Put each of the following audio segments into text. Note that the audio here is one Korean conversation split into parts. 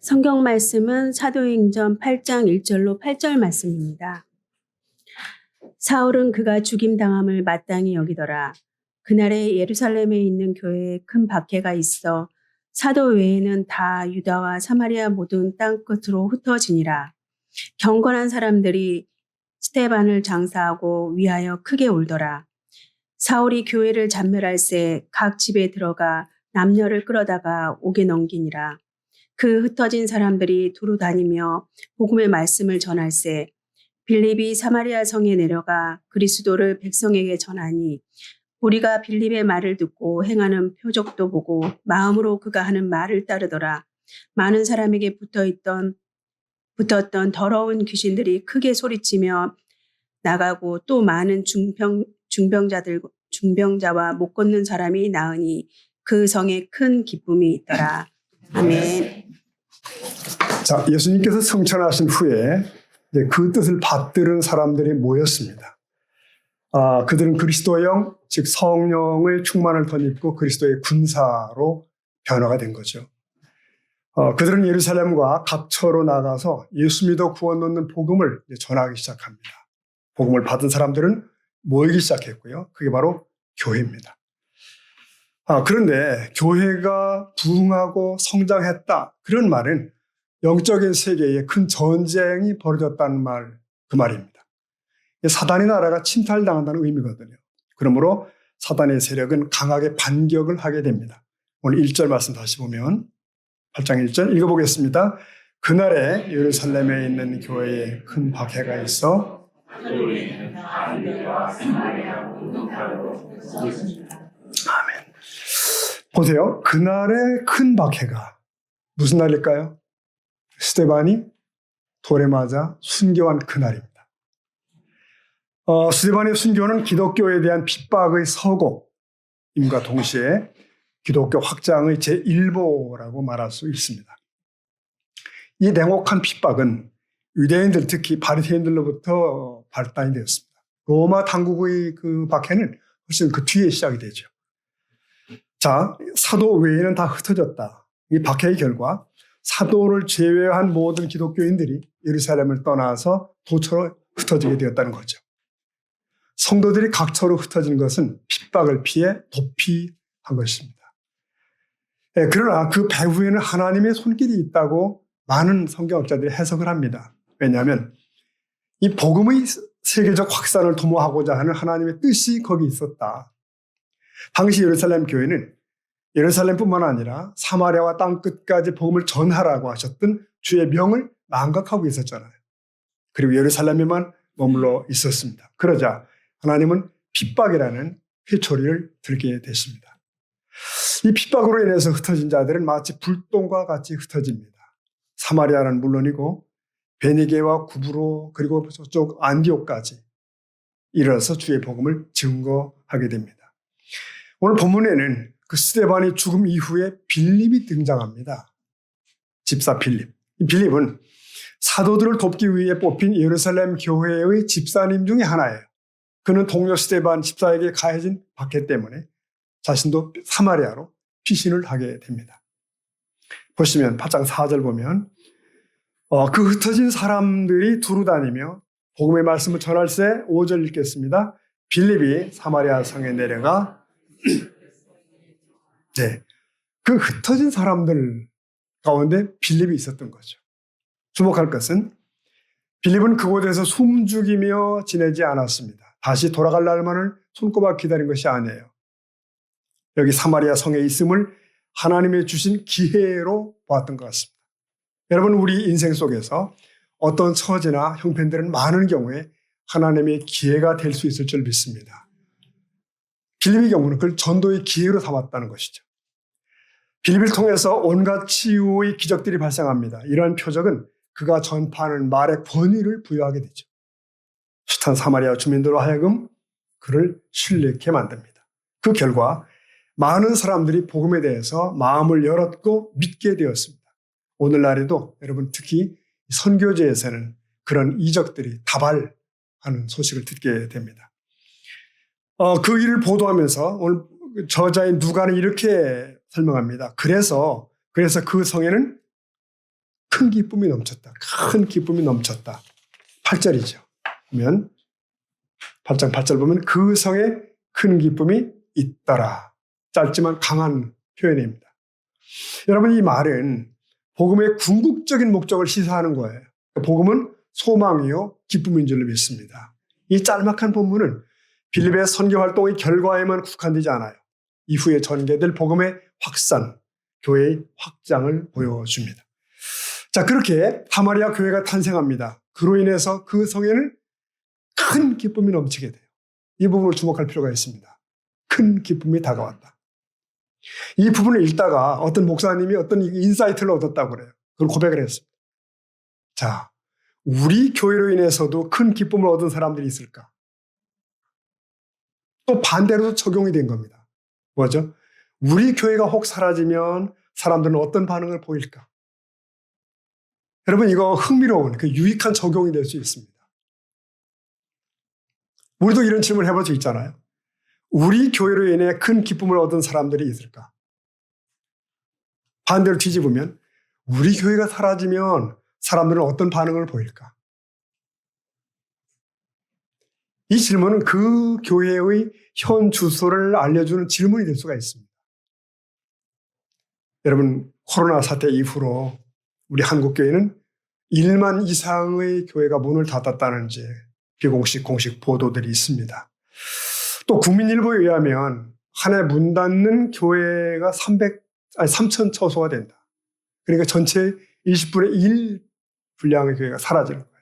성경 말씀은 사도행전 8장 1절로 8절 말씀입니다. 사울은 그가 죽임당함을 마땅히 여기더라. 그날에 예루살렘에 있는 교회에 큰 박해가 있어 사도 외에는 다 유다와 사마리아 모든 땅 끝으로 흩어지니라. 경건한 사람들이 스데반을 장사하고 위하여 크게 울더라. 사울이 교회를 잔멸할새 각 집에 들어가 남녀를 끌어다가 옥에 넘기니라. 그 흩어진 사람들이 두루 다니며 복음의 말씀을 전할새 빌립이 사마리아 성에 내려가 그리스도를 백성에게 전하니 우리가 빌립의 말을 듣고 행하는 표적도 보고 마음으로 그가 하는 말을 따르더라. 많은 사람에게 붙었던 더러운 귀신들이 크게 소리치며 나가고 또 많은 중병자와 못 걷는 사람이 나으니 그 성에 큰 기쁨이 있더라. 아멘. 자, 예수님께서 성천하신 후에 그 뜻을 받들은 사람들이 모였습니다. 그들은 그리스도의 영, 즉 성령의 충만을 덧입고 그리스도의 군사로 변화가 된 거죠. 그들은 예루살렘과 각처로 나가서 예수 믿어 구원 얻는 복음을 전하기 시작합니다. 복음을 받은 사람들은 모이기 시작했고요. 그게 바로 교회입니다. 그런데 교회가 부흥하고 성장했다. 그런 말은 영적인 세계에 큰 전쟁이 벌어졌다는 말, 그 말입니다. 사단의 나라가 침탈당한다는 의미거든요. 그러므로 사단의 세력은 강하게 반격을 하게 됩니다. 오늘 1절 말씀 다시 보면 8장 1절 읽어보겠습니다. 그날에 예루살렘에 있는 교회에 큰 박해가 있어 아멘. 보세요. 그날의 큰 박해가 무슨 날일까요? 스데반이 돌에 맞아 순교한 그날입니다. 스데반의 순교는 기독교에 대한 핍박의 서곡임과 동시에 기독교 확장의 제1보라고 말할 수 있습니다. 이 냉혹한 핍박은 유대인들, 특히 바리새인들로부터 발단이 되었습니다. 로마 당국의 그 박해는 훨씬 그 뒤에 시작이 되죠. 자, 사도 외에는 다 흩어졌다. 이 박해의 결과 사도를 제외한 모든 기독교인들이 예루살렘을 떠나서 도처로 흩어지게 되었다는 거죠. 성도들이 각처로 흩어진 것은 핍박을 피해 도피한 것입니다. 그러나 그 배후에는 하나님의 손길이 있다고 많은 성경학자들이 해석을 합니다. 왜냐하면 이 복음의 세계적 확산을 도모하고자 하는 하나님의 뜻이 거기 있었다. 당시 예루살렘 교회는 예루살렘뿐만 아니라 사마리아와 땅끝까지 복음을 전하라고 하셨던 주의 명을 망각하고 있었잖아요. 그리고 예루살렘에만 머물러 있었습니다. 그러자 하나님은 핍박이라는 회초리를 들게 됐습니다. 이 핍박으로 인해서 흩어진 자들은 마치 불똥과 같이 흩어집니다. 사마리아는 물론이고 베니게와 구브로 그리고 저쪽 안디옥까지 이르러서 주의 복음을 증거하게 됩니다. 오늘 본문에는 그 스데반의 죽음 이후에 빌립이 등장합니다. 집사 빌립. 이 빌립은 사도들을 돕기 위해 뽑힌 예루살렘 교회의 집사님 중에 하나예요. 그는 동료 스데반 집사에게 가해진 박해 때문에 자신도 사마리아로 피신을 하게 됩니다. 보시면 8장 4절 보면 그 흩어진 사람들이 두루 다니며 복음의 말씀을 전할새 5절 읽겠습니다. 빌립이 사마리아 성에 내려가 그 흩어진 사람들 가운데 빌립이 있었던 거죠. 주목할 것은 빌립은 그곳에서 숨죽이며 지내지 않았습니다. 다시 돌아갈 날만을 손꼽아 기다린 것이 아니에요. 여기 사마리아 성에 있음을 하나님의 주신 기회로 보았던 것 같습니다. 여러분, 우리 인생 속에서 어떤 처지나 형편들은 많은 경우에 하나님의 기회가 될 수 있을 줄 믿습니다. 빌립의 경우는 그걸 전도의 기회로 삼았다는 것이죠. 빌립을 통해서 온갖 치유의 기적들이 발생합니다. 이러한 표적은 그가 전파하는 말의 권위를 부여하게 되죠. 숱한 사마리아 주민들로 하여금 그를 신뢰케 만듭니다. 그 결과 많은 사람들이 복음에 대해서 마음을 열었고 믿게 되었습니다. 오늘날에도 여러분 특히 선교제에서는 그런 이적들이 다발하는 소식을 듣게 됩니다. 그 일을 보도하면서 오늘 저자인 누가는 이렇게 설명합니다. 그래서 그 성에는 큰 기쁨이 넘쳤다. 큰 기쁨이 넘쳤다. 8절이죠. 보면 8장 8절 보면 그 성에 큰 기쁨이 있더라. 짧지만 강한 표현입니다. 여러분, 이 말은 복음의 궁극적인 목적을 시사하는 거예요. 복음은 소망이요 기쁨인 줄로 믿습니다. 이 짤막한 본문은 빌립의 선교 활동의 결과에만 국한되지 않아요. 이후에 전개될 복음의 확산, 교회의 확장을 보여줍니다. 자, 그렇게 사마리아 교회가 탄생합니다. 그로 인해서 그 성에는 큰 기쁨이 넘치게 돼요. 이 부분을 주목할 필요가 있습니다. 큰 기쁨이 다가왔다. 이 부분을 읽다가 어떤 목사님이 어떤 인사이트를 얻었다고 그래요. 그걸 고백을 했습니다. 자, 우리 교회로 인해서도 큰 기쁨을 얻은 사람들이 있을까? 또 반대로도 적용이 된 겁니다. 뭐죠? 우리 교회가 혹 사라지면 사람들은 어떤 반응을 보일까? 여러분, 이거 흥미로운 유익한 적용이 될 수 있습니다. 우리도 이런 질문을 해볼 수 있잖아요. 우리 교회로 인해 큰 기쁨을 얻은 사람들이 있을까? 반대로 뒤집으면 우리 교회가 사라지면 사람들은 어떤 반응을 보일까? 이 질문은 그 교회의 현 주소를 알려주는 질문이 될 수가 있습니다. 여러분, 코로나 사태 이후로 우리 한국교회는 1만 이상의 교회가 문을 닫았다는 이제 비공식 공식 보도들이 있습니다. 또 국민일보에 의하면 한 해 문 닫는 교회가 3천 처소가 된다. 그러니까 전체 20분의 1 분량의 교회가 사라지는 거예요.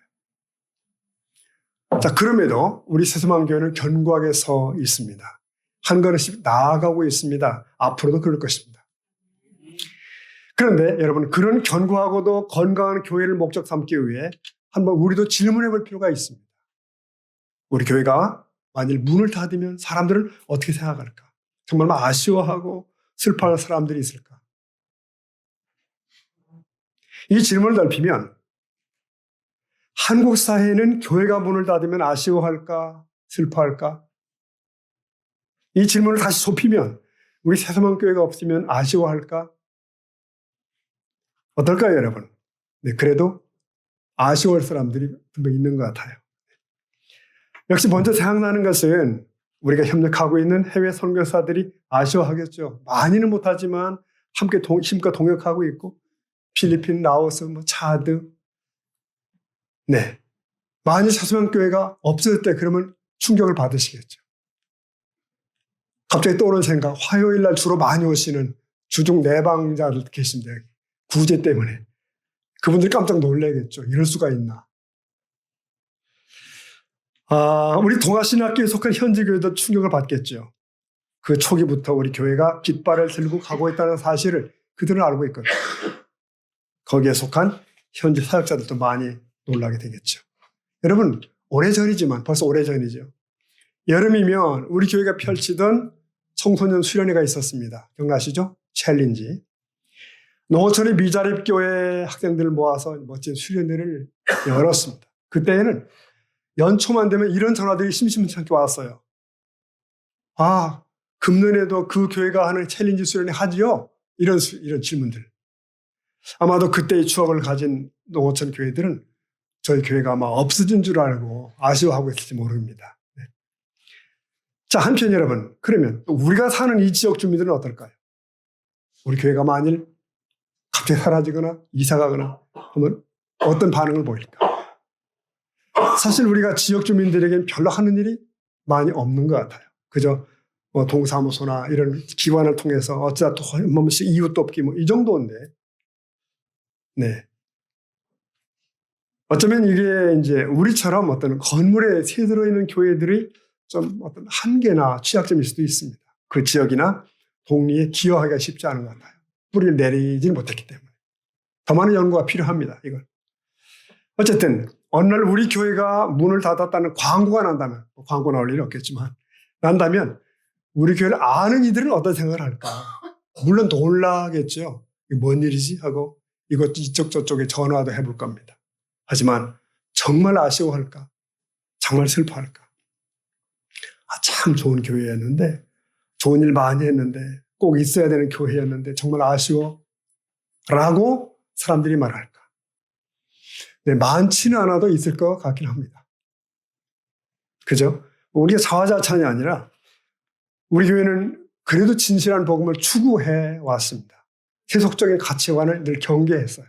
자, 그럼에도 우리 새소망교회는 견고하게 서 있습니다. 한 걸음씩 나아가고 있습니다. 앞으로도 그럴 것입니다. 그런데 여러분, 그런 견고하고도 건강한 교회를 목적 삼기 위해 한번 우리도 질문해 볼 필요가 있습니다. 우리 교회가 만일 문을 닫으면 사람들은 어떻게 생각할까? 정말 아쉬워하고 슬퍼할 사람들이 있을까? 이 질문을 넓히면 한국 사회는 교회가 문을 닫으면 아쉬워할까? 슬퍼할까? 이 질문을 다시 좁히면 우리 새소망교회가 없으면 아쉬워할까? 어떨까요, 여러분? 네, 그래도 아쉬워할 사람들이 분명히 있는 것 같아요. 역시 먼저 생각나는 것은 우리가 협력하고 있는 해외 선교사들이 아쉬워하겠죠. 많이는 못하지만 함께 힘껏 동역하고 있고 필리핀, 라오스, 차드. 네. 만일 새소망교회가 없을 때 그러면 충격을 받으시겠죠. 갑자기 떠오른 생각, 화요일 날 주로 많이 오시는 주중 내방자들 계십니다. 구제 때문에. 그분들이 깜짝 놀라겠죠. 이럴 수가 있나. 우리 동아신학교에 속한 현지 교회도 충격을 받겠죠. 그 초기부터 우리 교회가 깃발을 들고 가고 있다는 사실을 그들은 알고 있거든요. 거기에 속한 현지 사역자들도 많이 놀라게 되겠죠. 여러분, 오래전이지만 벌써 오래전이죠. 여름이면 우리 교회가 펼치던 청소년 수련회가 있었습니다. 기억나시죠? 챌린지. 농어촌의 미자립교회 학생들을 모아서 멋진 수련회를 열었습니다. 그때에는 연초만 되면 이런 전화들이 심심찮게 왔어요. 금년에도 그 교회가 하는 챌린지 수련회 하지요? 이런 질문들. 아마도 그때의 추억을 가진 농어촌 교회들은 저희 교회가 아마 없어진 줄 알고 아쉬워하고 있을지 모릅니다. 네. 자, 한편 여러분, 그러면 우리가 사는 이 지역 주민들은 어떨까요? 우리 교회가 만일 갑자기 사라지거나 이사가거나 하면 어떤 반응을 보일까? 사실 우리가 지역 주민들에게는 별로 하는 일이 많이 없는 것 같아요. 그저 동사무소나 이런 기관을 통해서 어쩌다 또 한 번씩 이웃 돕기 이 정도인데, 네. 어쩌면 이게 이제 우리처럼 어떤 건물에 새들어 있는 교회들이 좀 어떤 한계나 취약점일 수도 있습니다. 그 지역이나 동리에 기여하기가 쉽지 않은 것 같아요. 뿌리를 내리지 못했기 때문에. 더 많은 연구가 필요합니다, 이건. 어쨌든, 어느 날 우리 교회가 문을 닫았다는 광고가 난다면, 광고 나올 일이 없겠지만, 난다면, 우리 교회를 아는 이들은 어떤 생각을 할까? 물론 놀라겠죠. 이게 뭔 일이지? 하고, 이쪽 저쪽에 전화도 해볼 겁니다. 하지만, 정말 아쉬워할까? 정말 슬퍼할까? 참 좋은 교회였는데, 좋은 일 많이 했는데, 꼭 있어야 되는 교회였는데, 정말 아쉬워? 라고 사람들이 말할까? 네, 많지는 않아도 있을 것 같긴 합니다. 그죠? 우리가 자화자찬이 아니라 우리 교회는 그래도 진실한 복음을 추구해 왔습니다. 세속적인 가치관을 늘 경계했어요.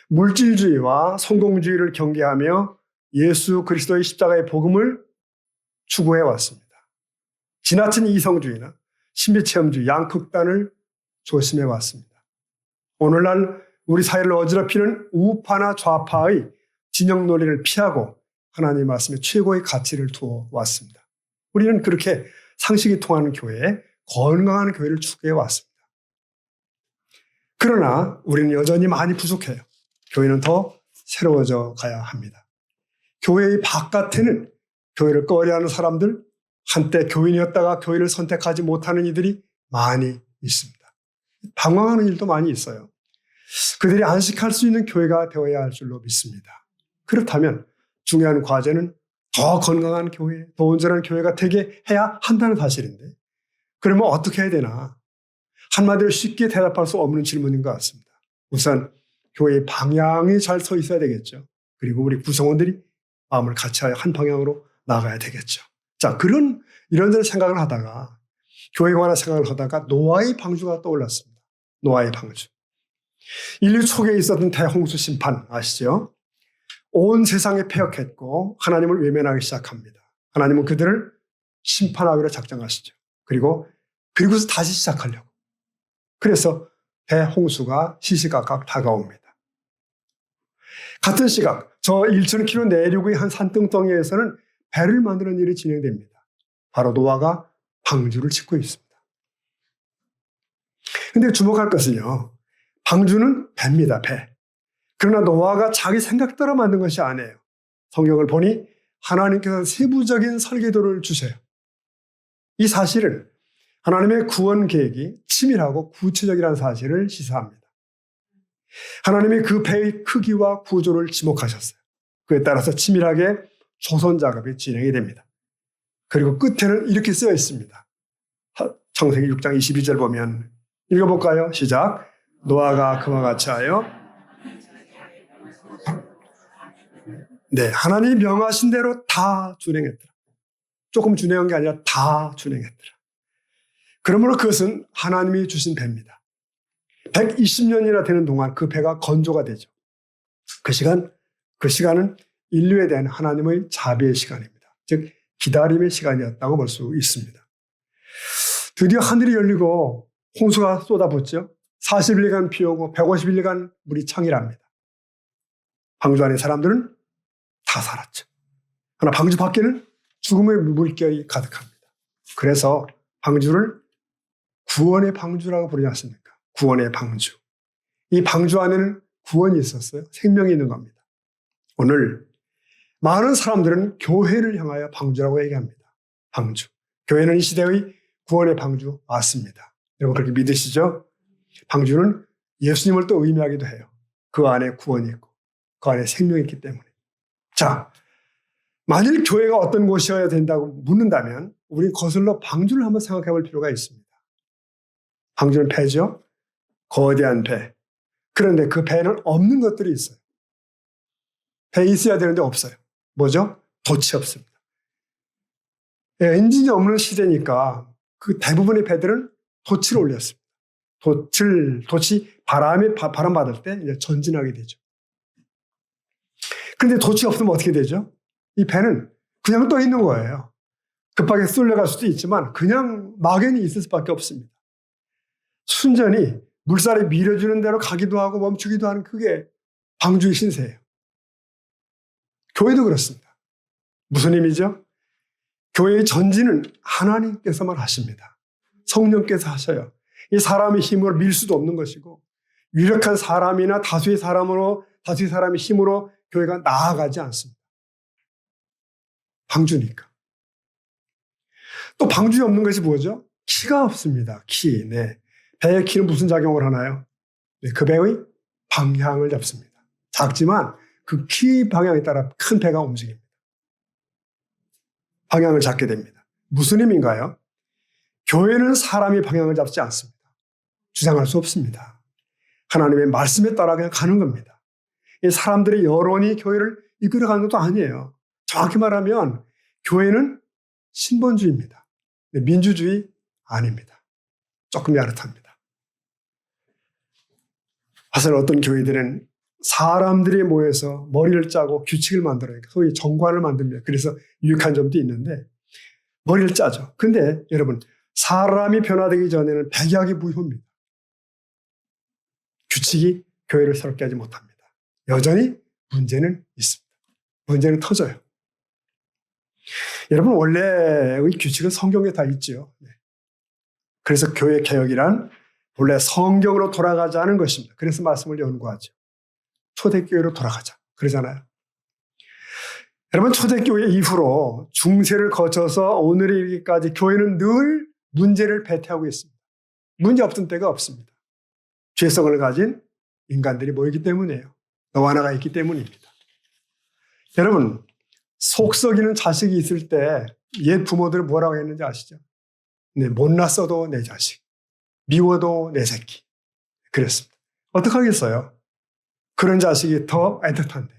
물질주의와 성공주의를 경계하며 예수 그리스도의 십자가의 복음을 추구해 왔습니다. 지나친 이성주의나 신비체험주의, 양극단을 조심해 왔습니다. 오늘날 우리 사회를 어지럽히는 우파나 좌파의 진영 논리를 피하고 하나님의 말씀에 최고의 가치를 두어 왔습니다. 우리는 그렇게 상식이 통하는 교회, 건강한 교회를 추구해 왔습니다. 그러나 우리는 여전히 많이 부족해요. 교회는 더 새로워져 가야 합니다. 교회의 바깥에는 교회를 꺼려하는 사람들, 한때 교인이었다가 교회를 선택하지 못하는 이들이 많이 있습니다. 방황하는 일도 많이 있어요. 그들이 안식할 수 있는 교회가 되어야 할 줄로 믿습니다. 그렇다면 중요한 과제는 더 건강한 교회, 더 온전한 교회가 되게 해야 한다는 사실인데, 그러면 어떻게 해야 되나? 한마디로 쉽게 대답할 수 없는 질문인 것 같습니다. 우선 교회의 방향이 잘 서 있어야 되겠죠. 그리고 우리 구성원들이 마음을 같이하여 한 방향으로 나가야 되겠죠. 자, 이런저런 생각을 하다가, 교회에 관한 생각을 하다가 노아의 방주가 떠올랐습니다. 노아의 방주. 인류 초기에 있었던 대홍수 심판 아시죠? 온 세상에 폐역했고 하나님을 외면하기 시작합니다. 하나님은 그들을 심판하기로 작정하시죠. 그리고서 다시 시작하려고. 그래서 대홍수가 시시각각 다가옵니다. 같은 시각, 저 1,000km 내륙의 한 산등덩이에서는 배를 만드는 일이 진행됩니다. 바로 노아가 방주를 짓고 있습니다. 근데 주목할 것은요, 방주는 배입니다, 배. 그러나 노아가 자기 생각대로 만든 것이 아니에요. 성경을 보니 하나님께서 세부적인 설계도를 주세요. 이 사실은 하나님의 구원 계획이 치밀하고 구체적이라는 사실을 시사합니다. 하나님이 그 배의 크기와 구조를 지목하셨어요. 그에 따라서 치밀하게 조선 작업이 진행이 됩니다. 그리고 끝에는 이렇게 쓰여 있습니다. 창세기 6장 22절 보면 읽어볼까요? 시작. 노아가 그와 같이 하여 하나님이 명하신 대로 다 준행했더라. 조금 준행한 게 아니라 다 준행했더라. 그러므로 그것은 하나님이 주신 배입니다. 120년이나 되는 동안 그 배가 건조가 되죠. 그 시간은 인류에 대한 하나님의 자비의 시간입니다. 즉 기다림의 시간이었다고 볼 수 있습니다. 드디어 하늘이 열리고 홍수가 쏟아붓죠. 40일간 비 오고 150일간 물이 창일합니다. 방주 안에 사람들은 다 살았죠. 그러나 방주 밖에는 죽음의 물결이 가득합니다. 그래서 방주를 구원의 방주라고 부르지 않습니까? 구원의 방주. 이 방주 안에는 구원이 있었어요. 생명이 있는 겁니다. 오늘 많은 사람들은 교회를 향하여 방주라고 얘기합니다. 방주. 교회는 이 시대의 구원의 방주 맞습니다. 여러분 그렇게 믿으시죠? 방주는 예수님을 또 의미하기도 해요. 그 안에 구원이 있고 그 안에 생명이 있기 때문에. 자, 만일 교회가 어떤 곳이어야 된다고 묻는다면 우리 거슬러 방주를 한번 생각해 볼 필요가 있습니다. 방주는 배죠. 거대한 배. 그런데 그 배는 없는 것들이 있어요. 배 있어야 되는데 없어요. 뭐죠? 돛이 없습니다. 엔진이 없는 시대니까 그 대부분의 배들은 돛을 올렸습니다. 돛이 바람 받을 때 이제 전진하게 되죠. 그런데 돛이 없으면 어떻게 되죠? 이 배는 그냥 떠 있는 거예요. 급하게 쏠려갈 수도 있지만 그냥 막연히 있을 수밖에 없습니다. 순전히 물살이 밀어주는 대로 가기도 하고 멈추기도 하는 그게 방주의 신세예요. 교회도 그렇습니다. 무슨 의미죠? 교회의 전진은 하나님께서만 하십니다. 성령께서 하셔요. 이 사람의 힘으로 밀 수도 없는 것이고 유력한 사람이나 다수의 사람의 힘으로 교회가 나아가지 않습니다. 방주니까. 또 방주에 없는 것이 뭐죠? 키가 없습니다. 키. 배의 키는 무슨 작용을 하나요? 그 배의 방향을 잡습니다. 작지만 그 키 방향에 따라 큰 배가 움직입니다. 방향을 잡게 됩니다. 무슨 의미인가요? 교회는 사람이 방향을 잡지 않습니다. 주장할 수 없습니다. 하나님의 말씀에 따라 그냥 가는 겁니다. 이 사람들의 여론이 교회를 이끌어가는 것도 아니에요. 정확히 말하면 교회는 신본주의입니다. 민주주의 아닙니다. 조금 야릇합니다. 사실 어떤 교회들은 사람들이 모여서 머리를 짜고 규칙을 만들어요. 소위 정관을 만듭니다. 그래서 유익한 점도 있는데 머리를 짜죠. 근데 여러분, 사람이 변화되기 전에는 백약이 무효입니다. 규칙이 교회를 새롭게 하지 못합니다. 여전히 문제는 있습니다. 문제는 터져요. 여러분, 원래의 규칙은 성경에 다 있지요. 그래서 교회 개혁이란 원래 성경으로 돌아가자는 것입니다. 그래서 말씀을 연구하죠. 초대교회로 돌아가자. 그러잖아요. 여러분, 초대교회 이후로 중세를 거쳐서 오늘에 이르기까지 교회는 늘 문제를 배태하고 있습니다. 문제 없던 때가 없습니다. 죄성을 가진 인간들이 모이기 때문이에요. 너와 나가 있기 때문입니다. 여러분, 속 썩이는 자식이 있을 때 옛 부모들은 뭐라고 했는지 아시죠? 네, 못났어도 내 자식, 미워도 내 새끼. 그랬습니다. 어떡하겠어요? 그런 자식이 더 애틋한데.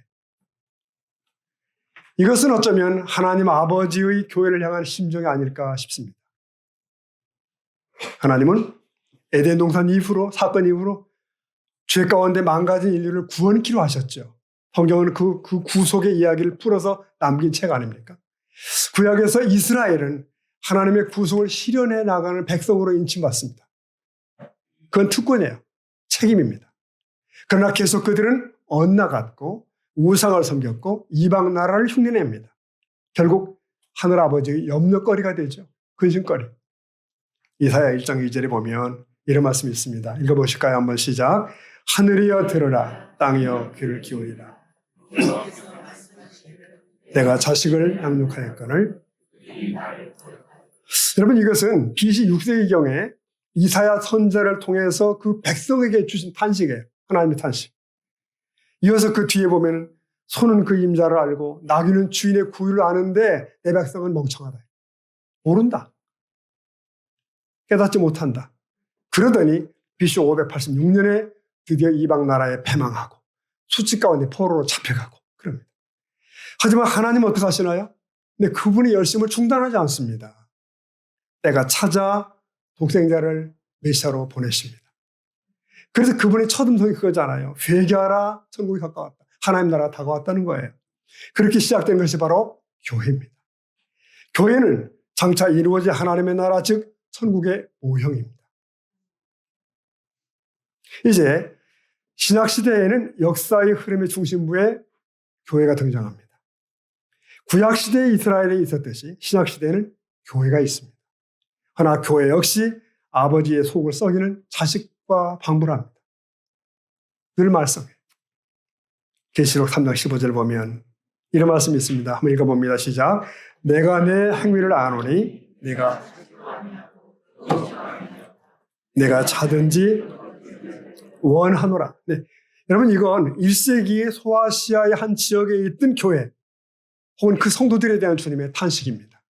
이것은 어쩌면 하나님 아버지의 교회를 향한 심정이 아닐까 싶습니다. 하나님은 에덴 동산 이후로, 사건 이후로 죄 가운데 망가진 인류를 구원키로 하셨죠. 성경은 그 구속의 이야기를 풀어서 남긴 책 아닙니까? 구약에서 이스라엘은 하나님의 구속을 실현해 나가는 백성으로 인칭받습니다. 그건 특권이에요. 책임입니다. 그러나 계속 그들은 엇나갔고 우상을 섬겼고 이방 나라를 흉내냅니다. 결국 하늘아버지의 염려거리가 되죠. 근심거리. 이사야 1장 2절에 보면 이런 말씀이 있습니다. 읽어보실까요? 한번 시작. 하늘이여 들으라, 땅이여 귀를 기울이라. 내가 자식을 양육하였거늘. 여러분, 이것은 BC 6세기경에 이사야 선지자를 통해서 그 백성에게 주신 탄식이에요. 하나님의 탄식. 이어서 그 뒤에 보면 소는 그 임자를 알고 나귀는 주인의 구유를 아는데 내 백성은 멍청하다. 모른다. 깨닫지 못한다. 그러더니 BC 586년에 드디어 이방 나라에 패망하고 수치 가운데 포로로 잡혀가고 그럽니다. 하지만 하나님은 어떻게 하시나요? 근데 그분이 열심을 중단하지 않습니다. 때가 찾아 독생자를 메시아로 보내십니다. 그래서 그분의 첫 음성이 그거잖아요. 회개하라, 천국이 가까웠다. 하나님 나라가 다가왔다는 거예요. 그렇게 시작된 것이 바로 교회입니다. 교회는 장차 이루어질 하나님의 나라, 즉 천국의 모형입니다. 이제 신약시대에는 역사의 흐름의 중심부에 교회가 등장합니다. 구약시대의 이스라엘에 있었듯이 신약시대에는 교회가 있습니다. 그러나 교회 역시 아버지의 속을 썩이는 자식과 방불합니다. 늘 말썽해요. 계시록 3장 15절 보면 이런 말씀이 있습니다. 한번 읽어봅니다. 시작. 내가 내 행위를 아노니 내가 차든지 원하노라. 네. 여러분, 이건 1세기의 소아시아의 한 지역에 있던 교회 혹은 그 성도들에 대한 주님의 탄식입니다.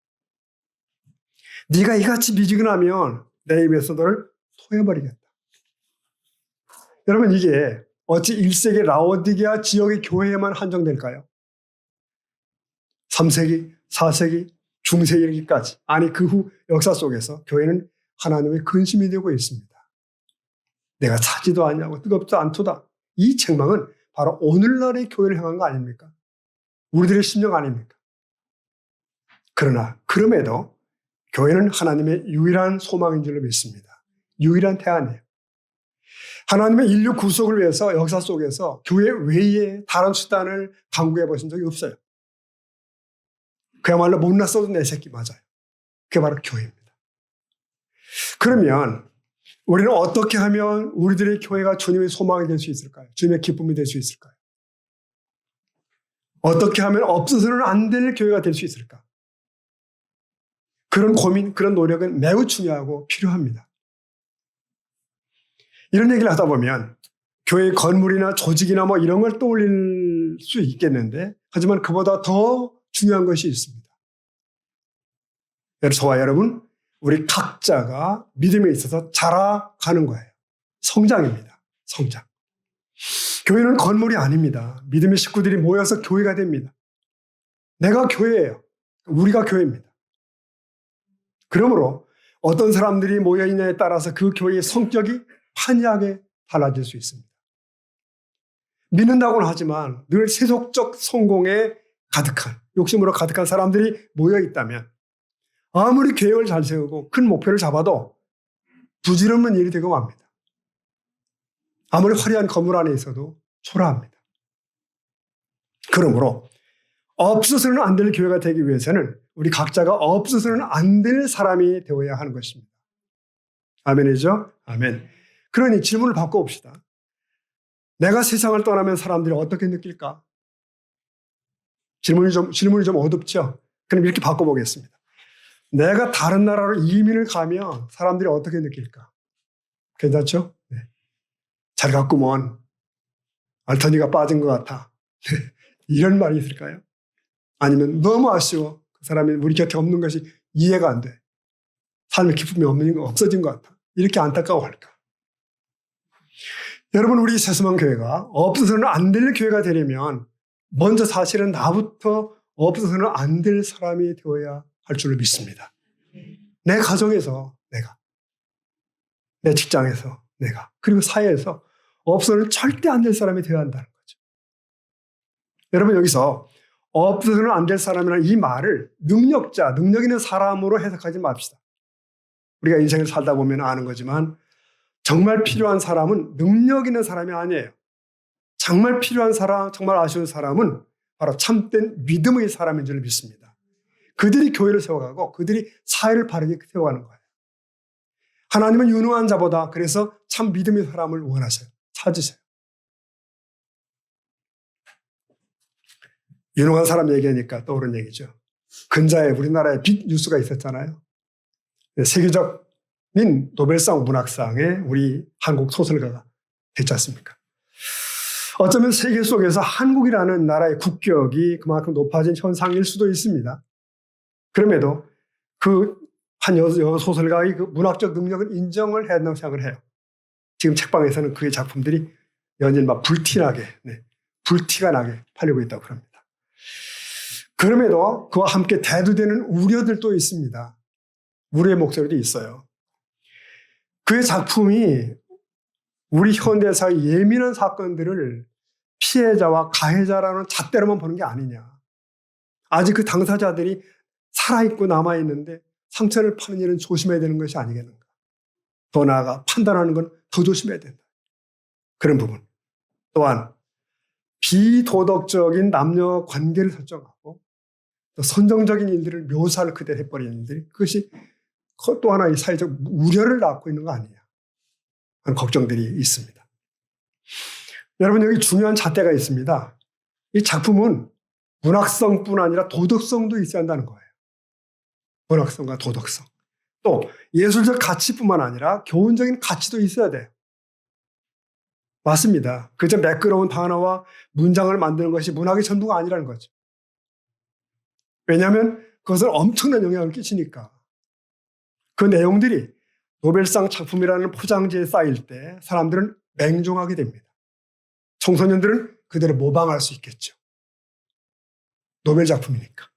네가 이같이 미지근하면 내 입에서 너를 토해버리겠다. 여러분, 이게 어찌 1세기 라오디게아 지역의 교회에만 한정될까요? 3세기, 4세기, 중세기까지 아니 그 후 역사 속에서 교회는 하나님의 근심이 되고 있습니다. 내가 차지도 않냐고 뜨겁지도 않도다. 이 책망은 바로 오늘날의 교회를 향한 거 아닙니까? 우리들의 심령 아닙니까? 그러나 그럼에도 교회는 하나님의 유일한 소망인 줄로 믿습니다. 유일한 대안이에요. 하나님의 인류 구속을 위해서 역사 속에서 교회 외에 다른 수단을 강구해 보신 적이 없어요. 그야말로 못났어도 내 새끼 맞아요. 그게 바로 교회입니다. 그러면 우리는 어떻게 하면 우리들의 교회가 주님의 소망이 될 수 있을까요? 주님의 기쁨이 될 수 있을까요? 어떻게 하면 없어서는 안 될 교회가 될 수 있을까? 그런 고민, 그런 노력은 매우 중요하고 필요합니다. 이런 얘기를 하다 보면 교회 건물이나 조직이나 뭐 이런 걸 떠올릴 수 있겠는데 하지만 그보다 더 중요한 것이 있습니다. 저와 여러분, 우리 각자가 믿음에 있어서 자라가는 거예요. 성장입니다. 성장. 교회는 건물이 아닙니다. 믿음의 식구들이 모여서 교회가 됩니다. 내가 교회예요. 우리가 교회입니다. 그러므로 어떤 사람들이 모여있냐에 따라서 그 교회의 성격이 판이하게 달라질 수 있습니다. 믿는다고는 하지만 늘 세속적 성공에 가득한, 욕심으로 가득한 사람들이 모여있다면 아무리 계획을 잘 세우고 큰 목표를 잡아도 부질없는 일이 되고 맙니다. 아무리 화려한 건물 안에 있어도 초라합니다. 그러므로 없어서는 안 될 교회가 되기 위해서는 우리 각자가 없어서는 안 될 사람이 되어야 하는 것입니다. 아멘이죠? 아멘. 그러니 질문을 바꿔봅시다. 내가 세상을 떠나면 사람들이 어떻게 느낄까? 질문이 좀 어둡죠? 그럼 이렇게 바꿔보겠습니다. 내가 다른 나라로 이민을 가면 사람들이 어떻게 느낄까? 괜찮죠? 네. 잘 갔구먼. 알터니가 빠진 것 같아. 이런 말이 있을까요? 아니면 너무 아쉬워. 그 사람이 우리 곁에 없는 것이 이해가 안 돼. 삶의 기쁨이 없어진 것 같아. 이렇게 안타까워할까? 여러분, 우리 새수만 교회가 없어서는 안 될 교회가 되려면 먼저 사실은 나부터 없어서는 안 될 사람이 되어야 할 줄을 믿습니다. 내 가정에서 내가, 내 직장에서 내가, 그리고 사회에서 없어서는 절대 안 될 사람이 되어야 한다는 거죠. 여러분, 여기서 없어서는 안 될 사람이라는 이 말을 능력 있는 사람으로 해석하지 맙시다. 우리가 인생을 살다 보면 아는 거지만 정말 필요한 사람은 능력 있는 사람이 아니에요. 정말 필요한 사람, 정말 아쉬운 사람은 바로 참된 믿음의 사람인 줄 믿습니다. 그들이 교회를 세워가고 그들이 사회를 바르게 세워가는 거예요. 하나님은 유능한 자보다 그래서 참 믿음의 사람을 원하세요. 찾으세요. 유능한 사람 얘기하니까 떠오른 얘기죠. 근자에 우리나라에 빅 뉴스가 있었잖아요. 세계적인 노벨상 문학상에 우리 한국 소설가가 됐지 않습니까? 어쩌면 세계 속에서 한국이라는 나라의 국격이 그만큼 높아진 현상일 수도 있습니다. 그럼에도 그 한 여소설가의 그 문학적 능력을 인정을 해야 한다고 생각을 해요. 지금 책방에서는 그의 작품들이 연일 막 불티가 나게 팔리고 있다고 합니다. 그럼에도 그와 함께 대두되는 우려들도 있습니다. 우려의 목소리도 있어요. 그의 작품이 우리 현대사의 예민한 사건들을 피해자와 가해자라는 잣대로만 보는 게 아니냐. 아직 그 당사자들이 살아있고 남아있는데 상처를 파는 일은 조심해야 되는 것이 아니겠는가. 더 나아가 판단하는 건 더 조심해야 된다. 그런 부분. 또한 비도덕적인 남녀 관계를 설정하고 또 선정적인 일들을 묘사를 그대로 해버리는 일들이 그것이 또 하나의 사회적 우려를 낳고 있는 거 아니냐 하는 걱정들이 있습니다. 여러분, 여기 중요한 잣대가 있습니다. 이 작품은 문학성뿐 아니라 도덕성도 있어야 한다는 거예요. 문학성과 도덕성. 또 예술적 가치뿐만 아니라 교훈적인 가치도 있어야 돼요. 맞습니다. 그저 매끄러운 단어와 문장을 만드는 것이 문학의 전부가 아니라는 거죠. 왜냐하면 그것은 엄청난 영향을 끼치니까. 그 내용들이 노벨상 작품이라는 포장지에 쌓일 때 사람들은 맹종하게 됩니다. 청소년들은 그대로 모방할 수 있겠죠. 노벨 작품이니까.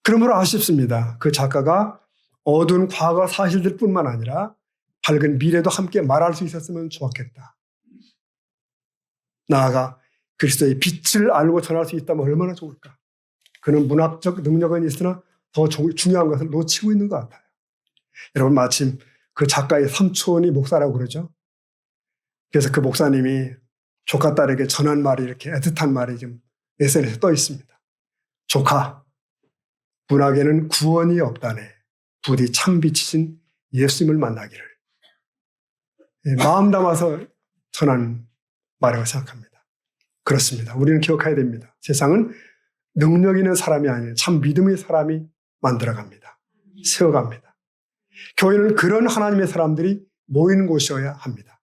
그러므로 아쉽습니다. 그 작가가 어두운 과거 사실들뿐만 아니라 밝은 미래도 함께 말할 수 있었으면 좋았겠다. 나아가 그리스도의 빛을 알고 전할 수 있다면 얼마나 좋을까. 그는 문학적 능력은 있으나 더 중요한 것을 놓치고 있는 것 같아요. 여러분, 마침 그 작가의 삼촌이 목사라고 그러죠. 그래서 그 목사님이 조카 딸에게 전한 말이 이렇게 애틋한 말이 지금 SNS에 떠 있습니다. 조카, 문학에는 구원이 없다네. 부디 참 빛이신 예수님을 만나기를. 마음 담아서 전한 말이라고 생각합니다. 그렇습니다. 우리는 기억해야 됩니다. 세상은 능력 있는 사람이 아니라 참 믿음의 사람이 만들어갑니다. 세워갑니다. 교회는 그런 하나님의 사람들이 모이는 곳이어야 합니다.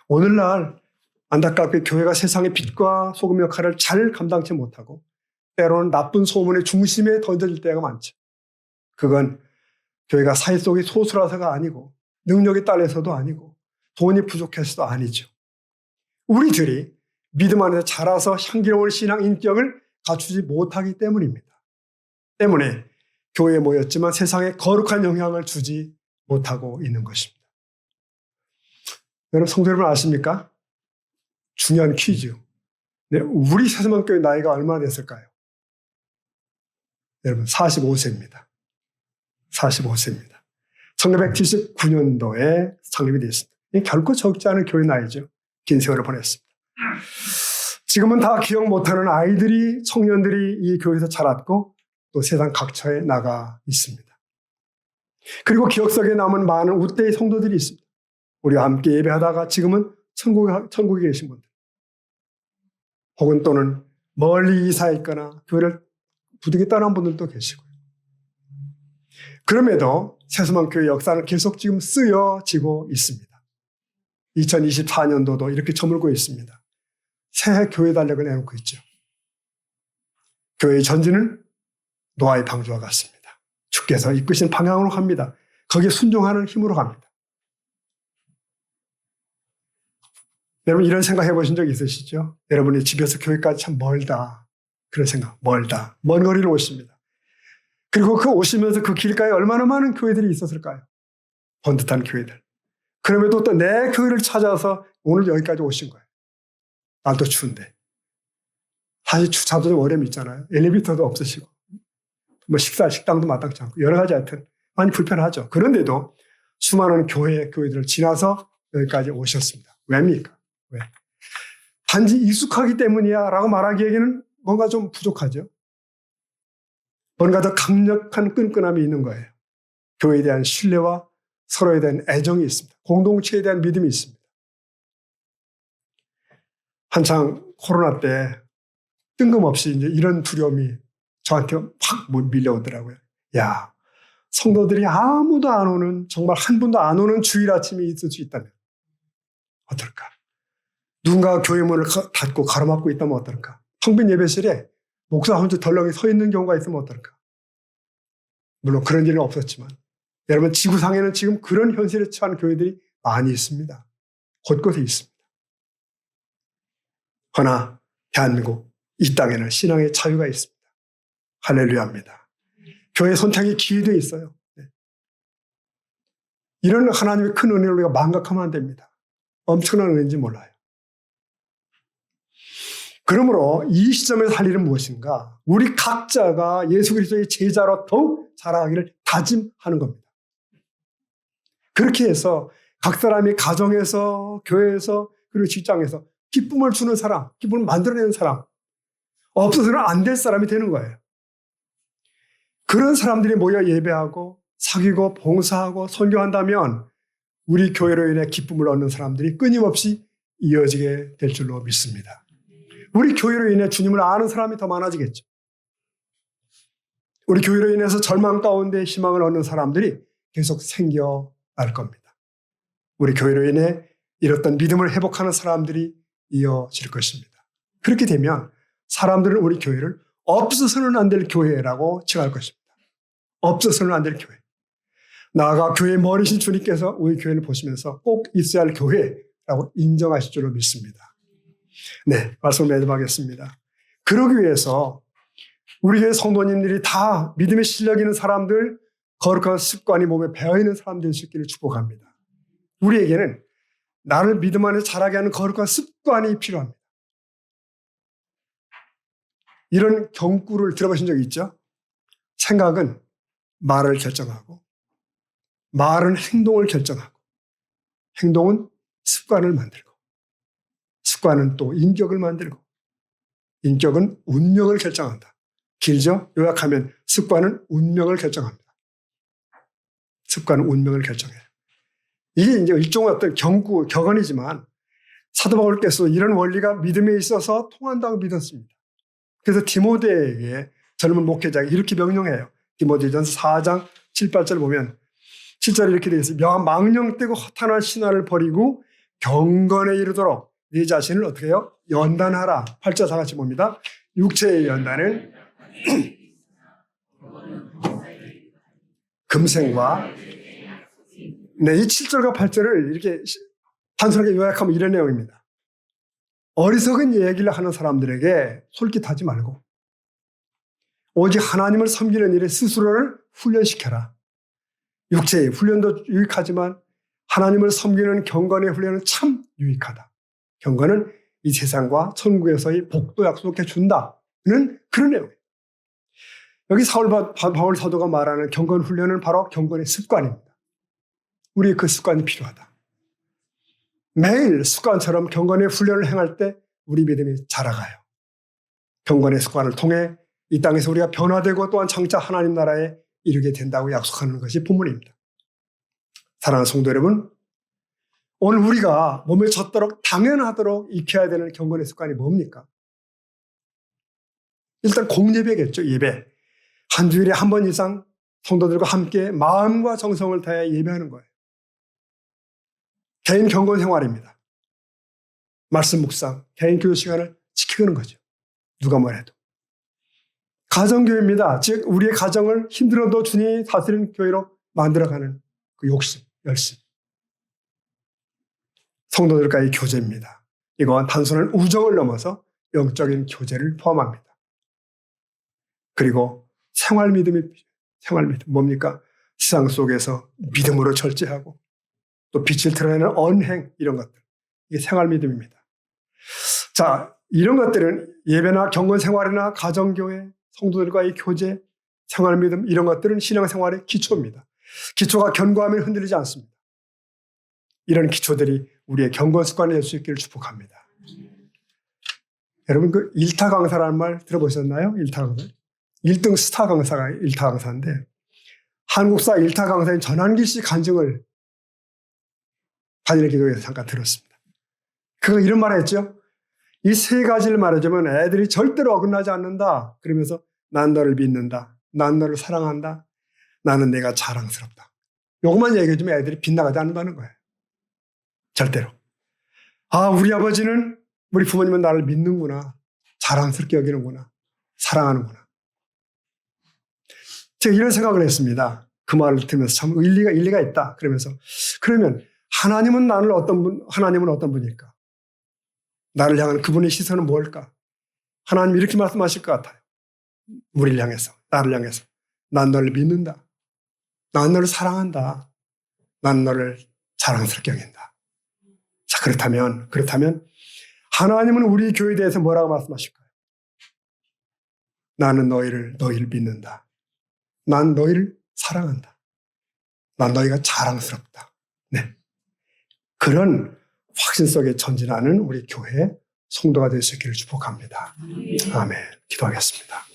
오늘날 안타깝게 교회가 세상의 빛과 소금 역할을 잘 감당치 못하고 때로는 나쁜 소문의 중심에 던져질 때가 많죠. 그건 교회가 사회 속의 소수라서가 아니고 능력이 딸려서도 아니고 돈이 부족해서도 아니죠. 우리들이 믿음 안에서 자라서 향기로운 신앙 인격을 갖추지 못하기 때문입니다. 때문에 교회에 모였지만 세상에 거룩한 영향을 주지 못하고 있는 것입니다. 여러분 성도 여러분 아십니까? 중요한 퀴즈. 네, 우리 새소망교회 나이가 얼마나 됐을까요? 여러분 45세입니다. 45세입니다. 1979년도에 창립이 되었습니다. 결코 적지 않은 교회 나이죠. 긴 세월을 보냈습니다. 지금은 다 기억 못하는 아이들이, 청년들이 이 교회에서 자랐고 또 세상 각처에 나가 있습니다. 그리고 기억 속에 남은 많은 웃대의 성도들이 있습니다. 우리와 함께 예배하다가 지금은 천국에 계신 분들, 혹은 또는 멀리 이사했거나 교회를 부득이 떠난 분들도 계시고요. 그럼에도 새소망교회 역사는 계속 지금 쓰여지고 있습니다. 2024년도도 이렇게 저물고 있습니다. 새해 교회 달력을 내놓고 있죠. 교회의 전진은 노아의 방주와 같습니다. 주께서 이끄신 방향으로 갑니다. 거기에 순종하는 힘으로 갑니다. 여러분 이런 생각 해보신 적 있으시죠? 여러분이 집에서 교회까지 참 멀다. 그런 생각, 멀다. 먼 거리를 오십니다. 그리고 그 오시면서 그 길가에 얼마나 많은 교회들이 있었을까요? 번듯한 교회들. 그럼에도 또 내 교회를 찾아서 오늘 여기까지 오신 거예요. 날도 추운데. 사실 주차도 좀 어려움이 있잖아요. 엘리베이터도 없으시고. 뭐 식당도 마땅치 않고. 여러 가지 하여튼 많이 불편하죠. 그런데도 수많은 교회들을 지나서 여기까지 오셨습니다. 왜입니까? 왜? 단지 익숙하기 때문이야 라고 말하기에는 뭔가 좀 부족하죠. 뭔가 더 강력한 끈끈함이 있는 거예요. 교회에 대한 신뢰와 서로에 대한 애정이 있습니다. 공동체에 대한 믿음이 있습니다. 한창 코로나 때 뜬금없이 이제 이런 두려움이 저한테 확 밀려오더라고요. 야, 성도들이 아무도 안 오는, 정말 한 분도 안 오는 주일 아침이 있을 수 있다면 어떨까? 누군가 교회 문을 닫고 가로막고 있다면 어떨까? 텅 빈 예배실에 목사 혼자 덜렁이 서 있는 경우가 있으면 어떨까? 물론 그런 일은 없었지만 여러분 지구상에는 지금 그런 현실에 처한 교회들이 많이 있습니다. 곳곳에 있습니다. 허나 대한민국 이 땅에는 신앙의 자유가 있습니다. 할렐루야입니다. 교회 선택의 기회도 있어요. 이런 하나님의 큰 은혜를 우리가 망각하면 안 됩니다. 엄청난 은혜인지 몰라요. 그러므로 이 시점에서 할 일은 무엇인가? 우리 각자가 예수 그리스도의 제자로 더욱 자라가기를 다짐하는 겁니다. 그렇게 해서 각 사람이 가정에서, 교회에서, 그리고 직장에서 기쁨을 주는 사람, 기쁨을 만들어내는 사람, 없어서는 안 될 사람이 되는 거예요. 그런 사람들이 모여 예배하고 사귀고 봉사하고 선교한다면 우리 교회로 인해 기쁨을 얻는 사람들이 끊임없이 이어지게 될 줄로 믿습니다. 우리 교회로 인해 주님을 아는 사람이 더 많아지겠죠. 우리 교회로 인해서 절망 가운데 희망을 얻는 사람들이 계속 생겨날 겁니다. 우리 교회로 인해 잃었던 믿음을 회복하는 사람들이 이어질 것입니다. 그렇게 되면 사람들은 우리 교회를 없어서는 안 될 교회라고 칭할 것입니다. 없어서는 안 될 교회. 나아가 교회의 머리신 주님께서 우리 교회를 보시면서 꼭 있어야 할 교회라고 인정하실 줄로 믿습니다. 네, 말씀을 매듭하겠습니다. 그러기 위해서 우리 교회 성도님들이 다 믿음의 실력 있는 사람들, 거룩한 습관이 몸에 배어있는 사람들일 수 있기를 축복합니다. 우리에게는 나를 믿음 안에 자라게 하는 거룩한 습관이 필요합니다. 이런 경구를 들어보신 적 있죠? 생각은 말을 결정하고, 말은 행동을 결정하고, 행동은 습관을 만들고, 습관은 또 인격을 만들고, 인격은 운명을 결정한다. 길죠? 요약하면 습관은 운명을 결정합니다. 습관은 운명을 결정해요. 이게 이제 일종의 어떤 격언이지만 사도 바울께서 이런 원리가 믿음에 있어서 통한다고 믿었습니다. 그래서 디모데에게 젊은 목회자에게 이렇게 명령해요. 디모데전서 4장 7, 8절 보면 7절에 이렇게 되어 있어요. 명한 망령되고 허탄한 신화를 버리고 경건에 이르도록 네 자신을 어떻게 해요? 연단하라. 8절 다 같이 봅니다. 육체의 연단은 금생과 네, 이 7절과 8절을 이렇게 단순하게 요약하면 이런 내용입니다. 어리석은 얘기를 하는 사람들에게 솔깃하지 말고 오직 하나님을 섬기는 일에 스스로를 훈련시켜라. 육체의 훈련도 유익하지만 하나님을 섬기는 경건의 훈련은 참 유익하다. 경건은 이 세상과 천국에서의 복도 약속해 준다는 그런 내용이에요. 여기 바울 사도가 말하는 경건 훈련은 바로 경건의 습관입니다. 우리의 그 습관이 필요하다. 매일 습관처럼 경건의 훈련을 행할 때 우리 믿음이 자라가요. 경건의 습관을 통해 이 땅에서 우리가 변화되고 또한 장차 하나님 나라에 이르게 된다고 약속하는 것이 본문입니다. 사랑하는 성도 여러분, 오늘 우리가 몸에 젖도록 당연하도록 익혀야 되는 경건의 습관이 뭡니까? 일단 공예배겠죠. 예배. 한 주일에 한 번 이상 성도들과 함께 마음과 정성을 다해 예배하는 거예요. 개인 경건 생활입니다. 말씀 묵상, 개인 기도 시간을 지키는 거죠. 누가 뭐래도. 가정교회입니다. 즉 우리의 가정을 힘들어도 주님이 다스리는 교회로 만들어가는 그 욕심, 열심. 성도들과의 교제입니다. 이건 단순한 우정을 넘어서 영적인 교제를 포함합니다. 그리고 생활 믿음 뭡니까? 세상 속에서 믿음으로 절제하고 또 빛을 드러내는 언행 이런 것들. 이게 생활 믿음입니다. 자, 이런 것들은 예배나 경건 생활이나 가정교회, 성도들과의 교제, 생활 믿음 이런 것들은 신앙생활의 기초입니다. 기초가 견고하면 흔들리지 않습니다. 이런 기초들이 우리의 경건 습관이 될 수 있기를 축복합니다. 여러분 그 일타 강사라는 말 들어보셨나요? 일타 강사. 1등 스타 강사가 일타 강사인데 한국사 일타 강사인 전한기 씨 간증을 단일의 기도에서 잠깐 들었습니다. 그가 이런 말을 했죠. 이 세 가지를 말해주면 애들이 절대로 어긋나지 않는다. 그러면서 난 너를 믿는다. 난 너를 사랑한다. 나는 내가 자랑스럽다. 요것만 얘기해주면 애들이 빗나가지 않는다는 거예요. 절대로. 아, 우리 아버지는 우리 부모님은 나를 믿는구나. 자랑스럽게 여기는구나. 사랑하는구나. 제가 이런 생각을 했습니다. 그 말을 들으면서 참 일리가 있다. 그러면서 그러면 하나님은 하나님은 어떤 분일까? 나를 향한 그분의 시선은 뭘까? 하나님 이렇게 말씀하실 것 같아요. 우리를 향해서, 나를 향해서. 난 너를 믿는다. 난 너를 사랑한다. 난 너를 자랑스럽게 여긴다. 자, 그렇다면 하나님은 우리 교회에 대해서 뭐라고 말씀하실까요? 나는 너희를 믿는다. 난 너희를 사랑한다. 난 너희가 자랑스럽다. 네. 그런 확신 속에 전진하는 우리 교회 성도가 될 수 있기를 축복합니다. 아멘. 기도하겠습니다.